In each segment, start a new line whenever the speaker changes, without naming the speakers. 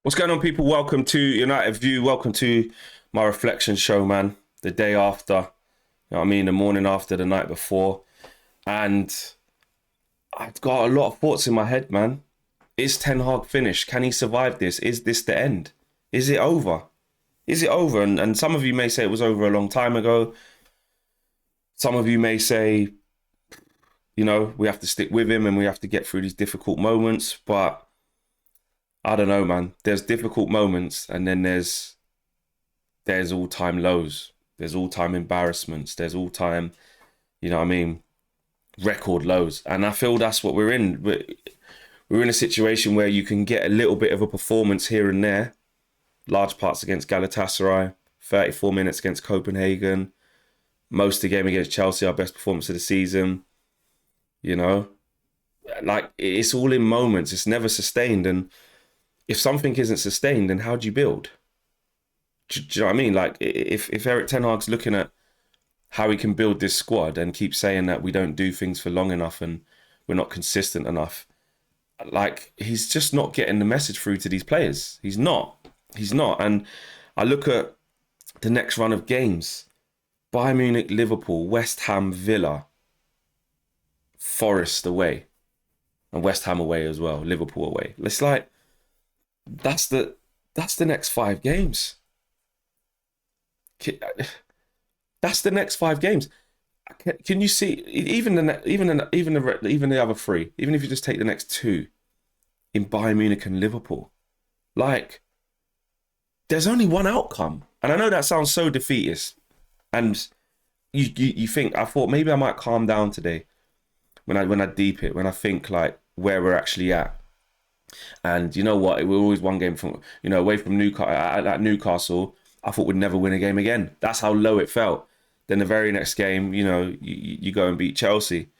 What's going on, people? Welcome to United View. Welcome to my reflection show, man. The day after, you know what I mean? The morning after, the night before. And I've got a lot of thoughts in my head, man. Is Ten Hag finished? Can he survive this? Is this the end? Is it over? Is it over? And some of you may say it was over a long time ago. Some of you may say, you know, we have to stick with him and we have to get through these difficult moments. But I don't know, man. There's difficult moments and then there's all-time lows. There's all-time embarrassments. There's all-time, you know what I mean, record lows. And I feel that's what we're in. We're in a situation where you can get a little bit of a performance here and there. Large parts against Galatasaray, 34 minutes against Copenhagen, most of the game against Chelsea, our best performance of the season. You know, like it's all in moments. It's never sustained. And if something isn't sustained, then how do you build? Do you know what I mean? Like if Erik Ten Hag's looking at how he can build this squad and keep saying that we don't do things for long enough and we're not consistent enough, like he's just not getting the message through to these players. He's not. And I look at the next run of games: Bayern Munich, Liverpool, West Ham, Villa, Forest away, and West Ham away as well, Liverpool away. It's like that's the next 5 games. That's the next 5 games. Can you see even the other 3? Even if you just take the next 2 in Bayern Munich and Liverpool, like there's only one outcome. And I know that sounds so defeatist. And you think, I thought maybe I might calm down today when I deep it, when I think like where we're actually at. And you know what? We're always one game from, you know, away from Newcastle. At Newcastle, I thought we'd never win a game again. That's how low it felt. Then the very next game, you know, you go and beat Chelsea.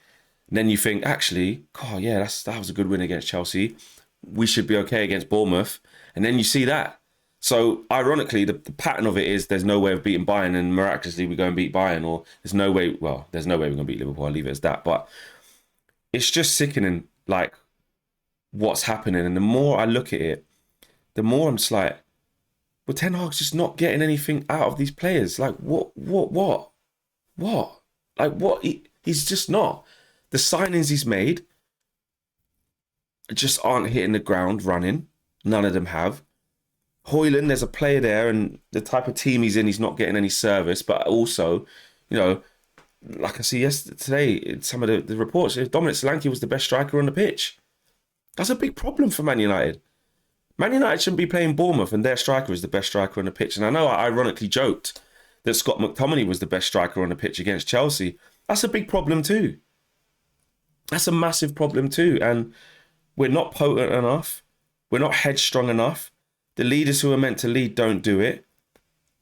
And then you think, actually, God, yeah, that was a good win against Chelsea. We should be okay against Bournemouth. And then you see that. So ironically, the pattern of it is there's no way of beating Bayern, and miraculously we go and beat Bayern, or there's no way we're going to beat Liverpool. I'll leave it as that. But it's just sickening, like what's happening. And the more I look at it, the more I'm just like, well, Ten Hag's just not getting anything out of these players. Like what? Like what? He's just not. The signings he's made just aren't hitting the ground running. None of them have. Højlund, there's a player there, and the type of team he's in, he's not getting any service. But also, you know, like I see yesterday in some of the reports, Dominic Solanke was the best striker on the pitch. That's a big problem for Man United. Man United shouldn't be playing Bournemouth and their striker is the best striker on the pitch. And I know I ironically joked that Scott McTominay was the best striker on the pitch against Chelsea. That's a big problem too. That's a massive problem too. And we're not potent enough. We're not headstrong enough. The leaders who are meant to lead don't do it.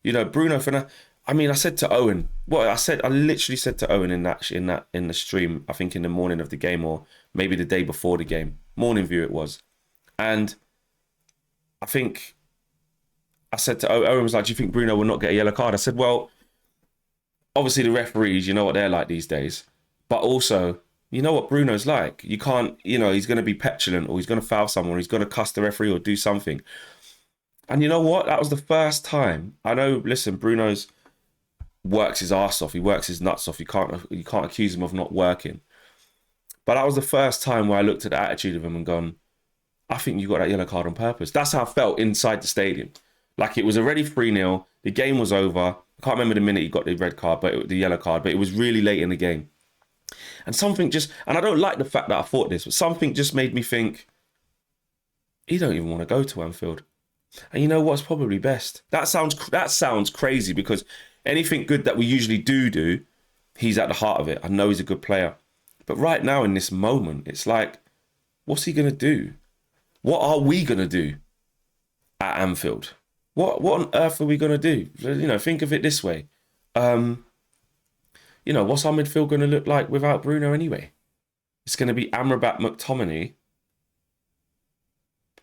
You know, Bruno Fernandes. I mean, I said to Owen, I literally said to Owen in the stream, I think in the morning of the game, or maybe the day before the game, morning view it was. And I think I said to Owen, was like, do you think Bruno will not get a yellow card? I said, well, obviously the referees, you know what they're like these days. But also, you know what Bruno's like. You can't, you know, he's going to be petulant or he's going to foul someone, or he's going to cuss the referee or do something. And you know what? That was the first time. I know, listen, Bruno's works his arse off. He works his nuts off. You can't accuse him of not working. But that was the first time where I looked at the attitude of him and gone, I think you got that yellow card on purpose. That's how I felt inside the stadium. Like it was already 3-0. The game was over. I can't remember the minute he got the red card, the yellow card, but it was really late in the game. And and I don't like the fact that I thought this, but something just made me think, he don't even want to go to Anfield. And you know what's probably best? That sounds crazy, because anything good that we usually do, he's at the heart of it. I know he's a good player. But right now in this moment, it's like, what's he going to do? What are we going to do at Anfield? What on earth are we going to do? You know, think of it this way. You know, what's our midfield going to look like without Bruno anyway? It's going to be Amrabat, McTominay,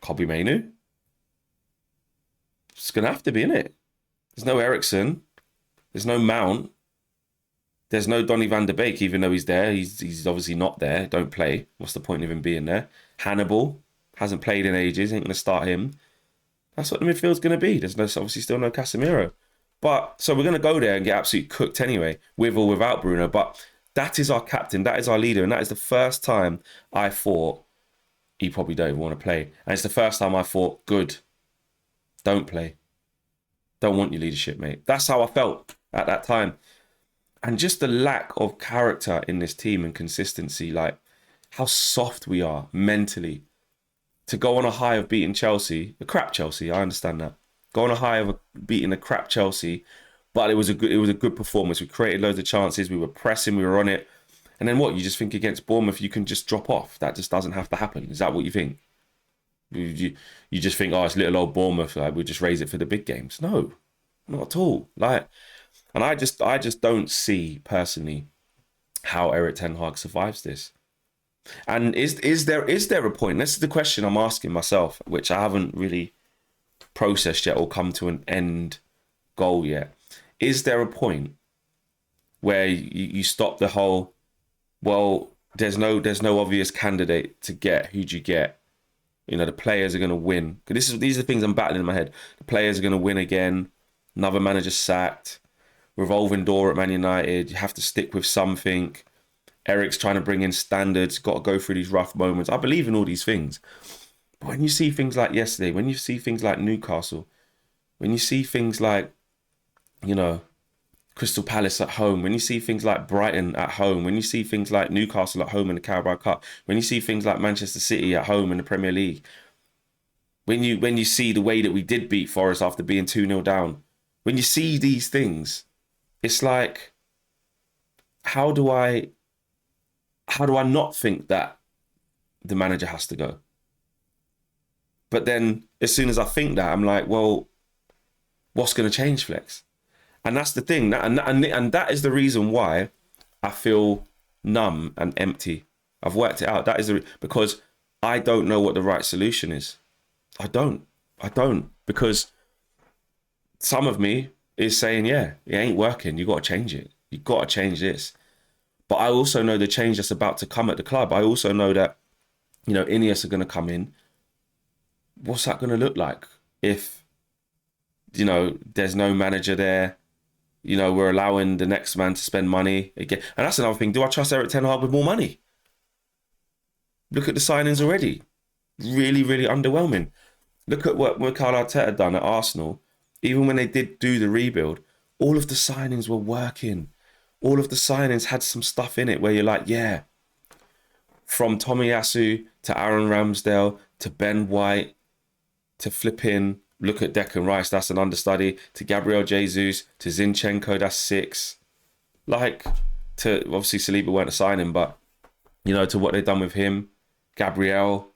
Kobbie Mainoo. It's going to have to be, innit? There's no Eriksen. There's no Mount. There's no Donny van der Beek, even though he's there. He's obviously not there. Don't play. What's the point of him being there? Hannibal hasn't played in ages. Ain't going to start him. That's what the midfield's going to be. There's obviously still no Casemiro. But so we're going to go there and get absolutely cooked anyway, with or without Bruno. But that is our captain, that is our leader, and that is the first time I thought he probably don't even want to play. And it's the first time I thought, good, don't play. Don't want your leadership, mate. That's how I felt at that time. And just the lack of character in this team and consistency, like how soft we are mentally. To go on a high of beating Chelsea, a crap Chelsea, I understand that. Go on a high of beating a crap Chelsea, but it was a good performance. We created loads of chances. We were pressing. We were on it. And then what? You just think against Bournemouth you can just drop off? That just doesn't have to happen. Is that what you think? You just think, oh, it's little old Bournemouth. Like we'll just raise it for the big games. No, not at all. Like, and I just don't see personally how Eric Ten Hag survives this. And is there a point? This is the question I'm asking myself, which I haven't really processed yet or come to an end goal yet. Is there a point where you stop the whole, well, there's no obvious candidate to get. Who do you get? You know, the players are going to win. These are the things I'm battling in my head. The players are going to win again. Another manager sacked. Revolving door at Man United. You have to stick with something. Eric's trying to bring in standards. Got to go through these rough moments. I believe in all these things. But when you see things like yesterday, when you see things like Newcastle, when you see things like, you know, Crystal Palace at home, when you see things like Brighton at home, when you see things like Newcastle at home in the Carabao Cup, when you see things like Manchester City at home in the Premier League, when you see the way that we did beat Forest after being 2-0 down, when you see these things, it's like, how do I not think that the manager has to go? But then as soon as I think that, I'm like, well, what's going to change, Flex? And that's the thing. And that is the reason why I feel numb and empty. I've worked it out. That is because I don't know what the right solution is. I don't. Because some of me is saying, yeah, it ain't working. You got to change it. You got to change this. But I also know the change that's about to come at the club. I also know that, you know, Ineos are going to come in. What's that going to look like if, you know, there's no manager there? You know, we're allowing the next man to spend money again. And that's another thing. Do I trust Eric Ten Hag with more money? Look at the signings already. Really, really underwhelming. Look at what Mikel Arteta done at Arsenal. Even when they did do the rebuild, all of the signings were working. All of the signings had some stuff in it where you're like, yeah. From Tomiyasu to Aaron Ramsdale to Ben White to flipping, look at Declan Rice, that's an understudy, to Gabriel Jesus, to Zinchenko, that's 6. Like, to obviously Saliba weren't a signing, but, you know, to what they've done with him, Gabriel.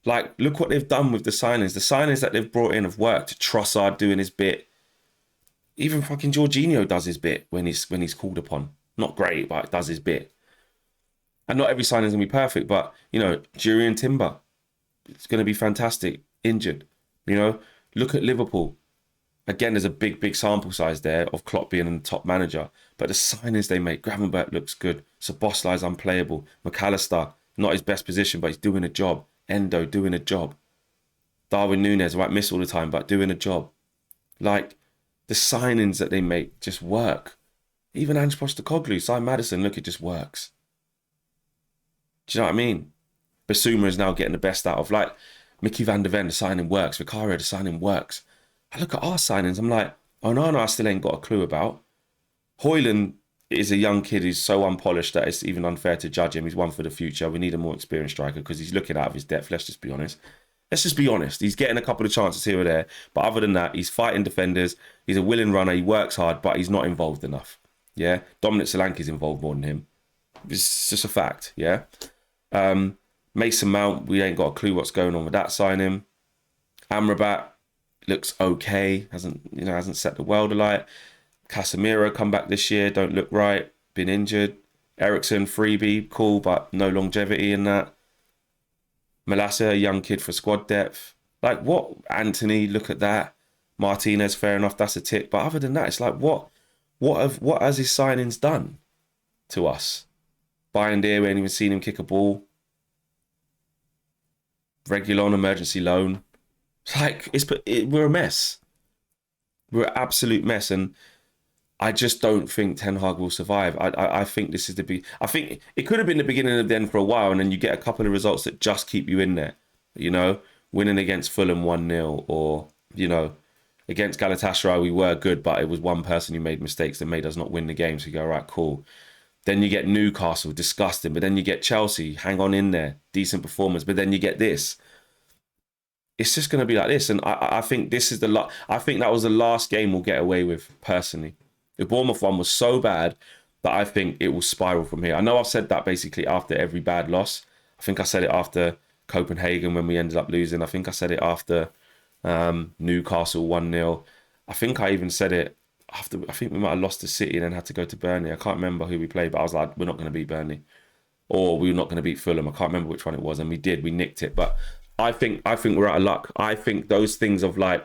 Like, look what they've done with the signings. The signings that they've brought in have worked. Trossard doing his bit. Even fucking Jorginho does his bit when he's called upon. Not great, but does his bit. And not every signing's going to be perfect, but, you know, Jurriën Timber, it's going to be fantastic. Injured. You know, look at Liverpool. Again, there's a big sample size there of Klopp being the top manager. But the signings they make, Gravenberch looks good. Szoboszlai's unplayable. McAllister, not his best position, but he's doing a job. Endo, doing a job. Darwin Núñez might miss all the time, but doing a job. Like, the signings that they make just work. Even Ange Postecoglou, Cy Maddison, look, it just works. Do you know what I mean? Basuma is now getting the best out of, like, Mickey van der Ven, the signing works. Vicario, the signing works. I look at our signings, I'm like, oh no, I still ain't got a clue about. Højlund is a young kid who's so unpolished that it's even unfair to judge him. He's one for the future. We need a more experienced striker because he's looking out of his depth. Let's just be honest. He's getting a couple of chances here or there. But other than that, he's fighting defenders. He's a willing runner. He works hard, but he's not involved enough. Yeah. Dominic Solanke's involved more than him. It's just a fact. Yeah. Mason Mount, we ain't got a clue what's going on with that signing. Amrabat looks okay. Hasn't set the world alight. Casemiro come back this year, don't look right, been injured. Eriksen, freebie, cool, but no longevity in that. Malasa, a young kid for squad depth. Like, what? Anthony, look at that. Martinez, fair enough, that's a tick. But other than that, it's like, what has his signings done to us? Bayern, we ain't even seen him kick a ball. Regulon, emergency loan. It's like we're a mess. We're an absolute mess, and I just don't think Ten Hag will survive. I think this is I think it could have been the beginning of the end for a while, and then you get a couple of results that just keep you in there. You know, winning against Fulham 1-0, or you know, against Galatasaray we were good, but it was one person who made mistakes that made us not win the game. So you go, right, cool. Then you get Newcastle, disgusting. But then you get Chelsea, hang on in there, decent performance. But then you get this. It's just going to be like this. And I think this is I think that was the last game we'll get away with, personally. The Bournemouth one was so bad that I think it will spiral from here. I know I've said that basically after every bad loss. I think I said it after Copenhagen when we ended up losing. I think I said it after Newcastle 1-0. I think I even said it after, I think we might have lost to City and then had to go to Burnley. I can't remember who we played, but I was like, we're not going to beat Burnley. Or we were not going to beat Fulham. I can't remember which one it was. And we did. We nicked it. But I think we're out of luck. I think those things of like,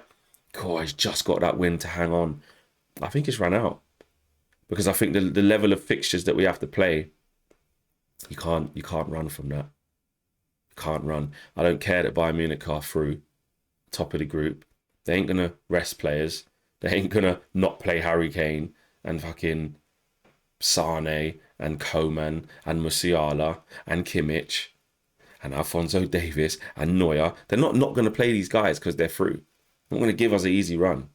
oh, he's just got that win to hang on. I think it's run out. Because I think the level of fixtures that we have to play, you can't run from that. You can't run. I don't care that Bayern Munich are through, top of the group. They ain't going to rest players. They ain't going to not play Harry Kane and fucking Sane and Coman and Musiala and Kimmich and Alphonso Davies and Neuer. They're not going to play these guys because they're through. They're not going to give us an easy run.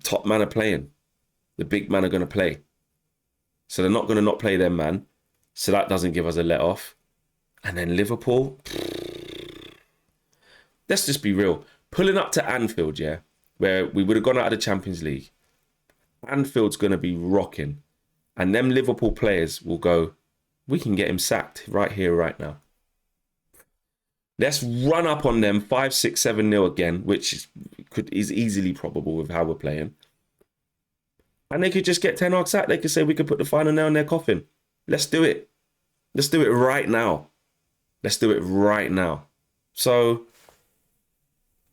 Top man are playing. The big man are going to play. So they're not going to not play their man. So that doesn't give us a let off. And then Liverpool. Let's just be real. Pulling up to Anfield, yeah, where we would have gone out of the Champions League. Anfield's going to be rocking. And them Liverpool players will go, we can get him sacked right here, right now. Let's run up on them 5-6, 7-0 again, which is easily probable with how we're playing. And they could just get Ten Hag sacked. They could say we could put the final nail in their coffin. Let's do it. Let's do it right now. Let's do it right now. So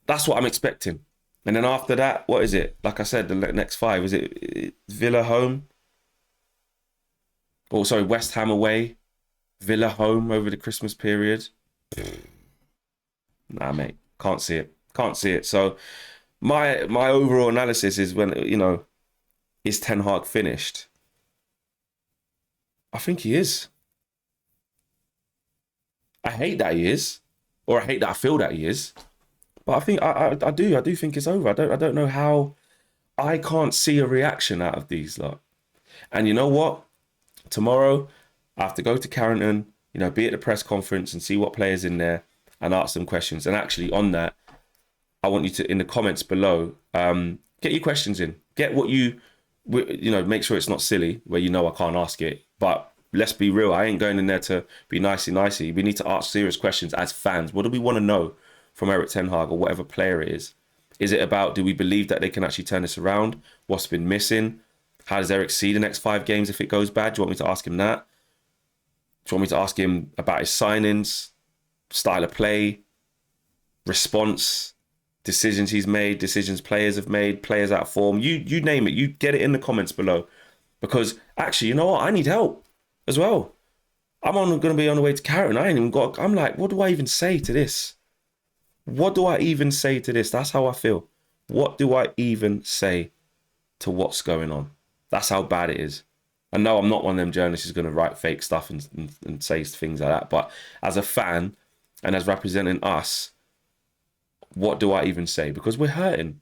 that's what I'm expecting. And then after that, what is it? Like I said, the next 5, is it Villa home? Oh, sorry, West Ham away. Villa home over the Christmas period. Nah, mate. Can't see it. Can't see it. So my overall analysis is when, you know, is Ten Hag finished? I think he is. I hate that he is. Or I hate that I feel that he is. But I think I do think it's over. I don't know how. I can't see a reaction out of these lot. And you know what? Tomorrow, I have to go to Carrington, you know, be at the press conference and see what players in there and ask them questions. And actually, on that, I want you to, in the comments below, get your questions in. Get what you know, make sure it's not silly, where you know I can't ask it. But let's be real. I ain't going in there to be nicey. We need to ask serious questions as fans. What do we want to know from Erik Ten Hag or whatever player it is? Is it about, do we believe that they can actually turn this around? What's been missing? How does Eric see the next 5 games if it goes bad? Do you want me to ask him that? Do you want me to ask him about his signings, style of play, response, decisions he's made, decisions players have made, players out of form? You name it. You get it in the comments below. Because actually, you know what? I need help as well. I'm going to be on the way to Carrington. I'm like, what do I even say to this? What do I even say to this? That's how I feel. What do I even say to what's going on? That's how bad it is. I know I'm not one of them journalists who's going to write fake stuff and say things like that. But as a fan and as representing us, what do I even say? Because we're hurting.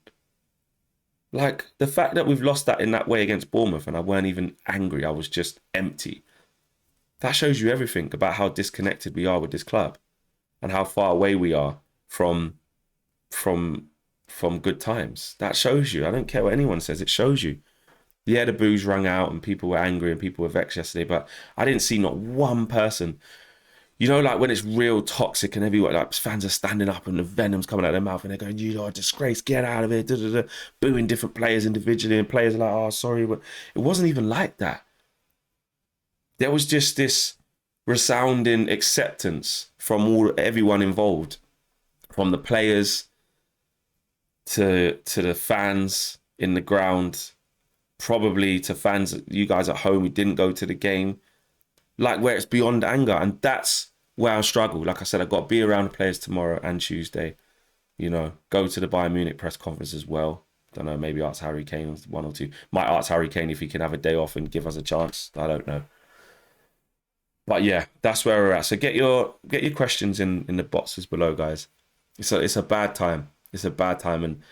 Like, the fact that we've lost that in that way against Bournemouth and I weren't even angry, I was just empty. That shows you everything about how disconnected we are with this club and how far away we are from good times. That shows you. I don't care what anyone says. It shows you. Yeah, the boos rang out and people were angry and people were vexed yesterday, but I didn't see not one person. You know, like when it's real toxic and everyone, like fans are standing up and the venom's coming out of their mouth and they're going, you are a disgrace, get out of it, booing different players individually, and players are like, oh, sorry, but it wasn't even like that. There was just this resounding acceptance from everyone involved, from the players to the fans in the ground, probably to fans, you guys at home who didn't go to the game, like where it's beyond anger. And that's where I struggle. Like I said, I've got to be around the players tomorrow and Tuesday. You know, go to the Bayern Munich press conference as well. Don't know, maybe ask Harry Kane one or two. Might ask Harry Kane if he can have a day off and give us a chance. I don't know. But yeah, that's where we're at. So get your questions in the boxes below, guys. It's a bad time. It's a bad time, and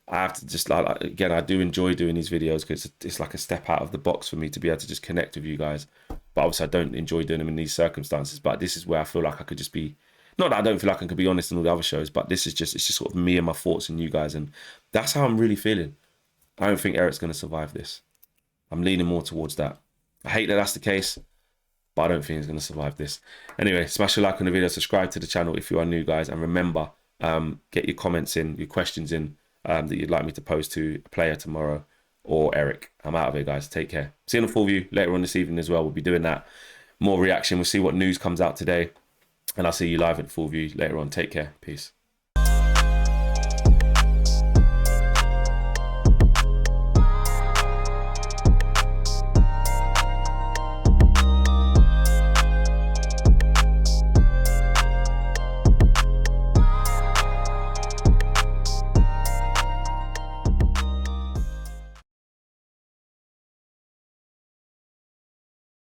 I have to just like again, I do enjoy doing these videos because it's like a step out of the box for me to be able to just connect with you guys. But obviously, I don't enjoy doing them in these circumstances. But this is where I feel like I could just be. Not that I don't feel like I could be honest in all the other shows, but this is just it's just sort of me and my thoughts and you guys, and that's how I'm really feeling. I don't think Eric's going to survive this. I'm leaning more towards that. I hate that that's the case, but I don't think he's going to survive this. Anyway, smash a like on the video, subscribe to the channel if you are new, guys, and remember, get your comments in, your questions in that you'd like me to post to a player tomorrow or Eric. I'm out of here, guys. Take care. See you on the full view later on this evening as well. We'll be doing that. More reaction. We'll see what news comes out today. And I'll see you live at the full view later on. Take care. Peace.